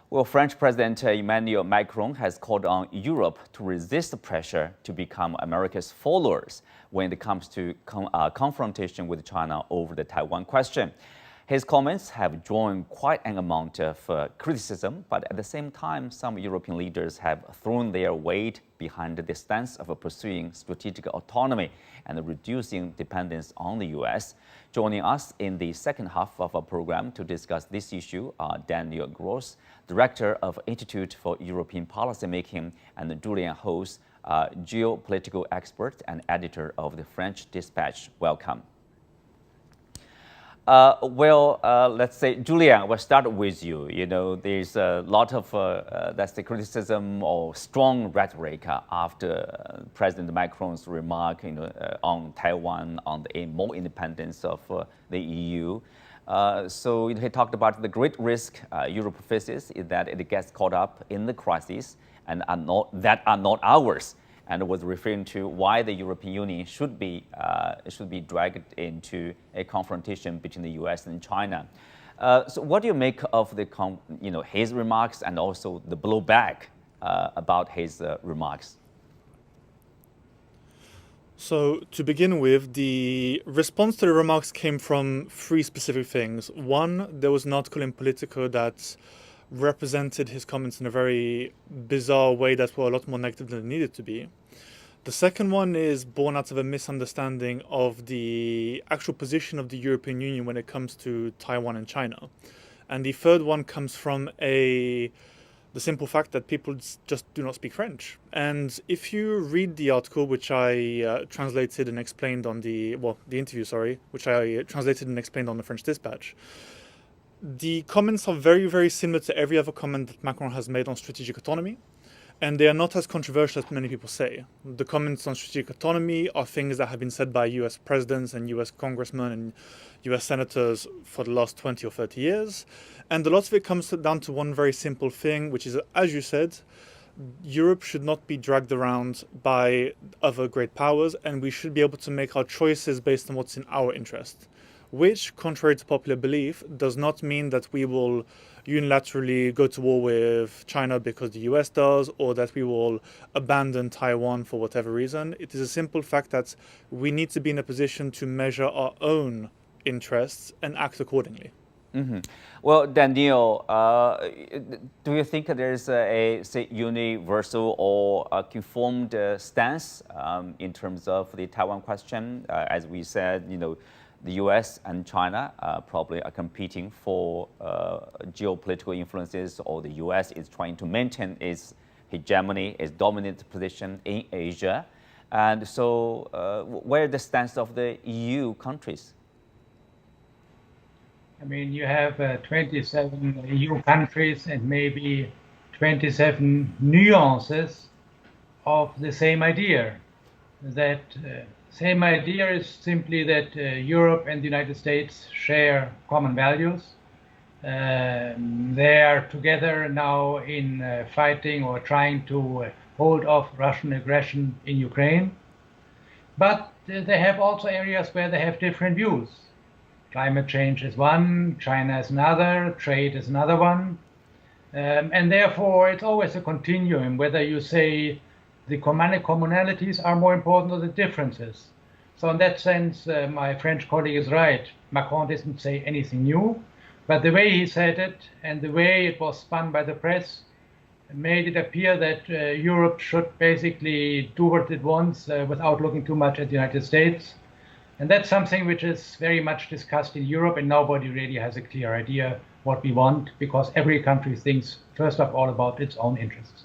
Well, French President Emmanuel Macron has called on Europe to resist the pressure to become America's followers when it comes to confrontation with China over the Taiwan question. His comments have drawn quite an amount of criticism, but at the same time, some European leaders have thrown their weight behind the stance of pursuing strategic autonomy and reducing dependence on the U.S. Joining us in the second half of our program to discuss this issue are Daniel Gross, Director of Institute for European Policymaking, and Julian Hos, geopolitical expert and editor of the French Dispatch. Welcome. Let's say, Julian, we'll start with you. You know, there's a lot of, let's say, criticism or strong rhetoric after President Macron's remark, on Taiwan, on the more independence of the EU. So he talked about the great risk Europe faces is that it gets caught up in the crisis and are not ours, and was referring to why the European Union should be dragged into a confrontation between the U.S. and China. So what do you make of the his remarks and also the blowback about his remarks? So to begin with, the response to the remarks came from three specific things. One, there was an article in Politico that represented his comments in a very bizarre way that were a lot more negative than it needed to be. The second one is born out of a misunderstanding of the actual position of the European Union when it comes to Taiwan and China. And the third one comes from the simple fact that people just do not speak French. And if you read the article, which I translated and explained on the interview, which I translated and explained on the French Dispatch, the comments are very, very similar to every other comment that Macron has made on strategic autonomy, and they are not as controversial as many people say. The comments on strategic autonomy are things that have been said by US presidents and US congressmen and US senators for the last 20 or 30 years, and a lot of it comes down to one very simple thing, which is, as you said, Europe should not be dragged around by other great powers, and we should be able to make our choices based on what's in our interest. Which, contrary to popular belief, does not mean that we will unilaterally go to war with China because the US does, or that we will abandon Taiwan for whatever reason. It is a simple fact that we need to be in a position to measure our own interests and act accordingly. Mm-hmm. Well, Daniel, do you think there's a universal or a conformed stance in terms of the Taiwan question? As we said, the U.S. and China probably are competing for geopolitical influences, or the U.S. is trying to maintain its hegemony, its dominant position in Asia. And so where is the stance of the EU countries? I mean, you have 27 EU countries and maybe 27 nuances of the same idea. That same idea is simply that Europe and the United States share common values. They are together now in fighting or trying to hold off Russian aggression in Ukraine. But they have also areas where they have different views. Climate change is one, China is another, trade is another one. And therefore, it's always a continuum, whether you say the commonalities are more important than the differences. So in that sense, my French colleague is right. Macron didn't say anything new, but the way he said it and the way it was spun by the press made it appear that Europe should basically do what it wants without looking too much at the United States. And that's something which is very much discussed in Europe, and nobody really has a clear idea what we want, because every country thinks, first of all, about its own interests.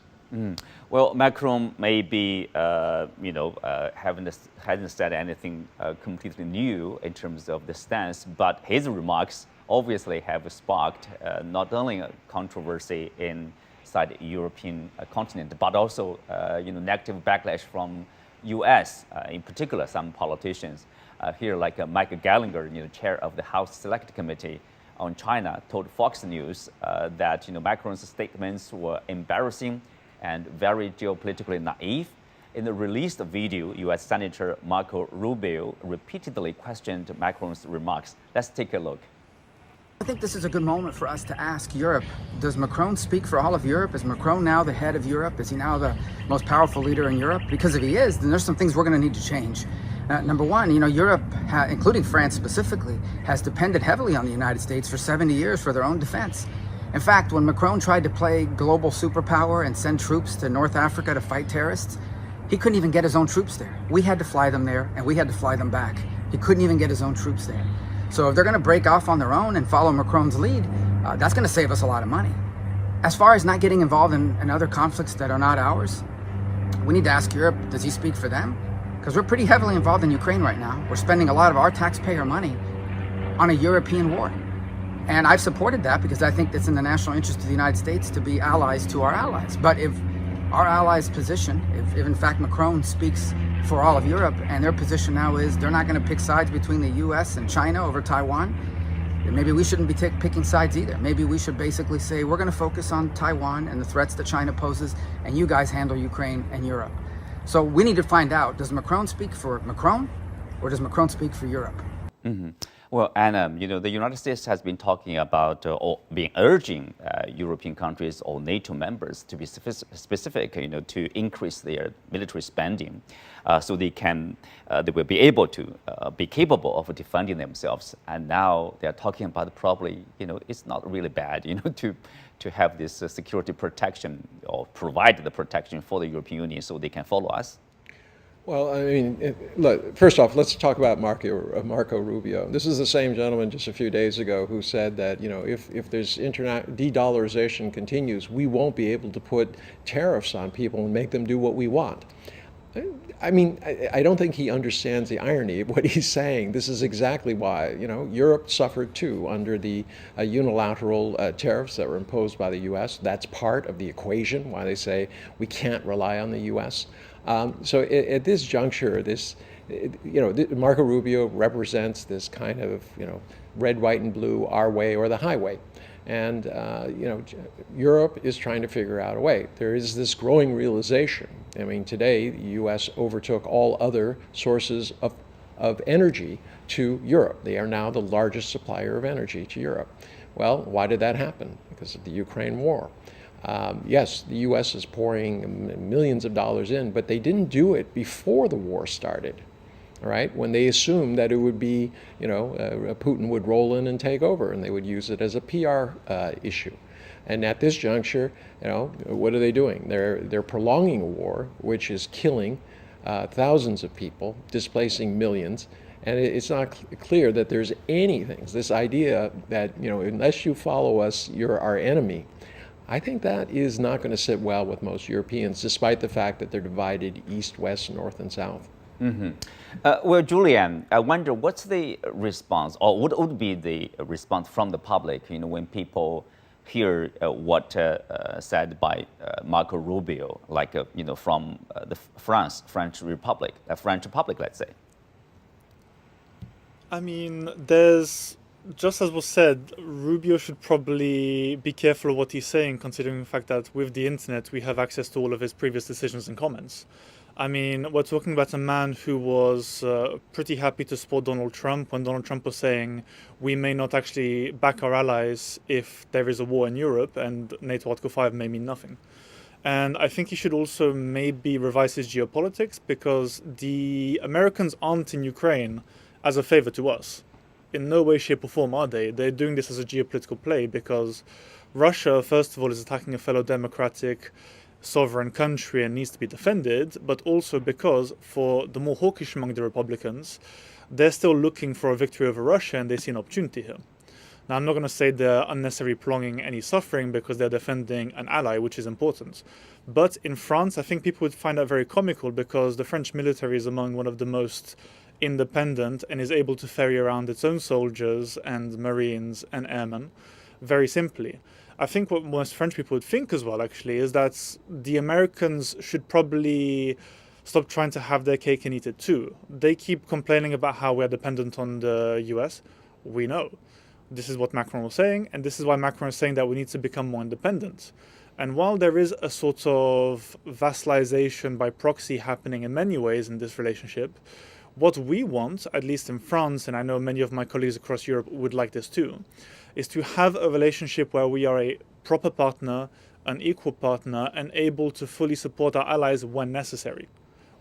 Well, Macron maybe, hasn't said anything completely new in terms of the stance, but his remarks obviously have sparked not only a controversy inside the European continent, but also, negative backlash from U.S., in particular, some politicians here, like Mike Gallagher, chair of the House Select Committee on China, told Fox News that Macron's statements were embarrassing and very geopolitically naive. In the released video, U.S. Senator Marco Rubio repeatedly questioned Macron's remarks. Let's take a look. I think this is a good moment for us to ask Europe, does Macron speak for all of Europe? Is Macron now the head of Europe? Is he now the most powerful leader in Europe? Because if he is, then there's some things we're going to need to change. Number one, Europe, including France specifically, has depended heavily on the United States for 70 years for their own defense. In fact, when Macron tried to play global superpower and send troops to North Africa to fight terrorists, he couldn't even get his own troops there. We had to fly them there, and we had to fly them back. He couldn't even get his own troops there. So if they're going to break off on their own and follow Macron's lead, that's going to save us a lot of money. As far as not getting involved in other conflicts that are not ours, we need to ask Europe, does he speak for them? Because we're pretty heavily involved in Ukraine right now. We're spending a lot of our taxpayer money on a European war. And I've supported that because I think it's in the national interest of the United States to be allies to our allies. But if our allies' position, if in fact Macron speaks for all of Europe and their position now is they're not going to pick sides between the US and China over Taiwan, then maybe we shouldn't be picking sides either. Maybe we should basically say we're going to focus on Taiwan and the threats that China poses, and you guys handle Ukraine and Europe. So we need to find out, does Macron speak for Macron or does Macron speak for Europe? Mm-hmm. Well, Anna, the United States has been talking about or been urging European countries or NATO members to be specific, to increase their military spending, so they will be able to be capable of defending themselves. And now they are talking about probably, it's not really bad, to have this security protection or provide the protection for the European Union so they can follow us. Well, I mean, look, first off, let's talk about Marco Rubio. This is the same gentleman just a few days ago who said that, if there's de-dollarization continues, we won't be able to put tariffs on people and make them do what we want. I mean, I don't think he understands the irony of what he's saying. This is exactly why, Europe suffered too under the unilateral tariffs that were imposed by the U.S. That's part of the equation, why they say we can't rely on the U.S. So at this juncture, Marco Rubio represents this kind of, red, white, and blue, our way or the highway. And, Europe is trying to figure out a way. There is this growing realization. I mean, today, the U.S. overtook all other sources of energy to Europe. They are now the largest supplier of energy to Europe. Well, why did that happen? Because of the Ukraine war. Yes, the U.S. is pouring millions of dollars in, but they didn't do it before the war started, all right? When they assumed that it would be, Putin would roll in and take over, and they would use it as a PR issue. And at this juncture, what are they doing? They're prolonging a war, which is killing thousands of people, displacing millions, and it's not clear that there's anything. This idea that, unless you follow us, you're our enemy. I think that is not going to sit well with most Europeans, despite the fact that they're divided east, west, north, and south. Mm-hmm. Well, Julian, I wonder what's the response, or what would be the response from the public, when people hear what said by Marco Rubio, like, from the French Republic, let's say? I mean, just as was said, Rubio should probably be careful of what he's saying, considering the fact that with the internet we have access to all of his previous decisions and comments. I mean, we're talking about a man who was pretty happy to support Donald Trump when Donald Trump was saying we may not actually back our allies if there is a war in Europe, and NATO Article 5 may mean nothing. And I think he should also maybe revise his geopolitics, because the Americans aren't in Ukraine as a favor to us. In no way, shape or form are they. They're doing this as a geopolitical play because Russia, first of all, is attacking a fellow democratic sovereign country and needs to be defended, but also because for the more hawkish among the Republicans, they're still looking for a victory over Russia and they see an opportunity here. Now, I'm not going to say they're unnecessarily prolonging any suffering because they're defending an ally, which is important. But in France, I think people would find that very comical because the French military is among one of the most independent and is able to ferry around its own soldiers and marines and airmen very simply. I think what most French people would think as well, actually, is that the Americans should probably stop trying to have their cake and eat it too. They keep complaining about how we're dependent on the US. We know. This is what Macron was saying, and this is why Macron is saying that we need to become more independent. And while there is a sort of vassalization by proxy happening in many ways in this relationship, what we want, at least in France, and I know many of my colleagues across Europe would like this too, is to have a relationship where we are a proper partner, an equal partner, and able to fully support our allies when necessary,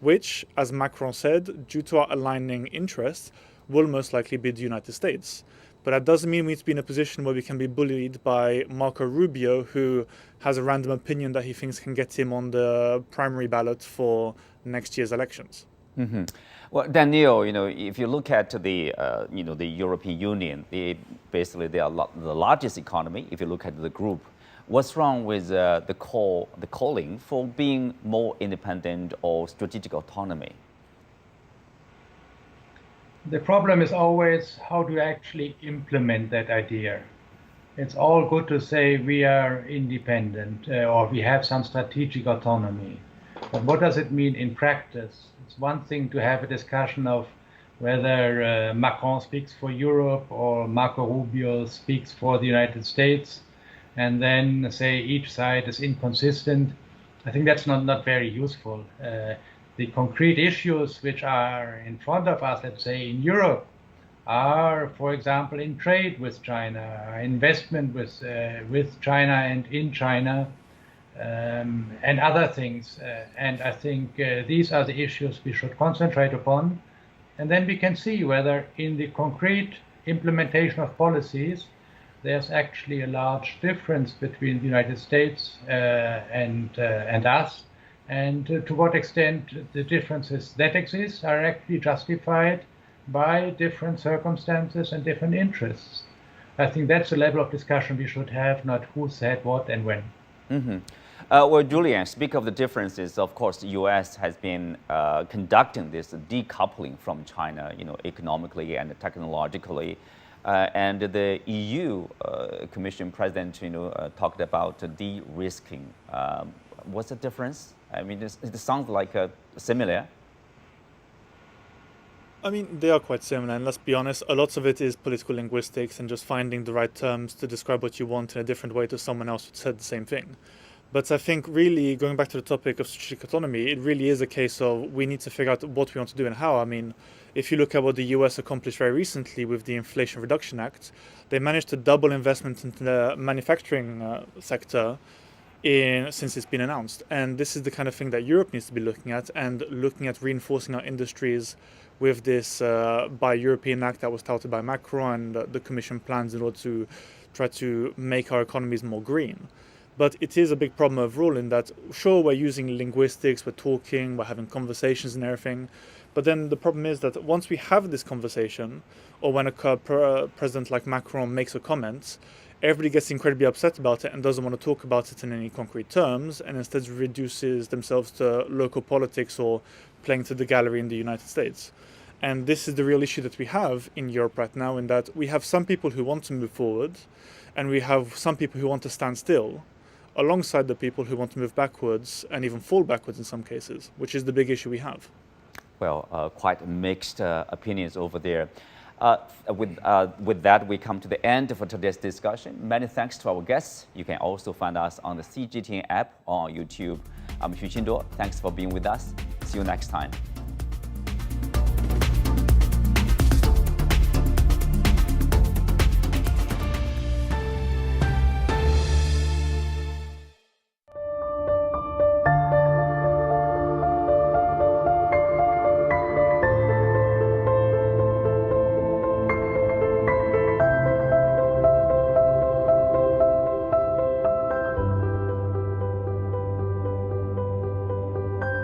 which, as Macron said, due to our aligning interests, will most likely be the United States. But that doesn't mean we need to be in a position where we can be bullied by Marco Rubio, who has a random opinion that he thinks can get him on the primary ballot for next year's elections. Mm-hmm. Well, Daniel, if you look at the European Union, basically they are the largest economy. If you look at the group, what's wrong with the calling for being more independent or strategic autonomy? The problem is always how to actually implement that idea. It's all good to say we are independent or we have some strategic autonomy. But what does it mean in practice? It's one thing to have a discussion of whether Macron speaks for Europe or Marco Rubio speaks for the United States, and then say each side is inconsistent. I think that's not very useful. The concrete issues which are in front of us, let's say in Europe, are, for example, in trade with China, investment with China and in China, and other things. And I think these are the issues we should concentrate upon. And then we can see whether in the concrete implementation of policies, there's actually a large difference between the United States and us, and to what extent the differences that exist are actually justified by different circumstances and different interests. I think that's the level of discussion we should have, not who said what and when. Mm-hmm. Well, Julian, speak of the differences. Of course, the U.S. has been conducting this decoupling from China, economically and technologically, and the EU Commission President, talked about de-risking. What's the difference? I mean, it sounds like similar. I mean, they are quite similar, and let's be honest, a lot of it is political linguistics and just finding the right terms to describe what you want in a different way to someone else who said the same thing. But I think really, going back to the topic of strategic autonomy, it really is a case of we need to figure out what we want to do and how. I mean, if you look at what the US accomplished very recently with the Inflation Reduction Act, they managed to double investment into the manufacturing sector since it's been announced. And this is the kind of thing that Europe needs to be looking at, and looking at reinforcing our industries with this Buy European Act that was touted by Macron and the Commission plans in order to try to make our economies more green. But it is a big problem overall in that, sure, we're using linguistics, we're talking, we're having conversations and everything. But then the problem is that once we have this conversation, or when a president like Macron makes a comment, everybody gets incredibly upset about it and doesn't want to talk about it in any concrete terms, and instead reduces themselves to local politics or playing to the gallery in the United States. And this is the real issue that we have in Europe right now, in that we have some people who want to move forward, and we have some people who want to stand still, alongside the people who want to move backwards and even fall backwards in some cases, which is the big issue we have. Well, quite mixed opinions over there. With that, we come to the end for today's discussion. Many thanks to our guests. You can also find us on the CGTN app or on YouTube. I'm Xu Qinduo. Thanks for being with us. See you next time.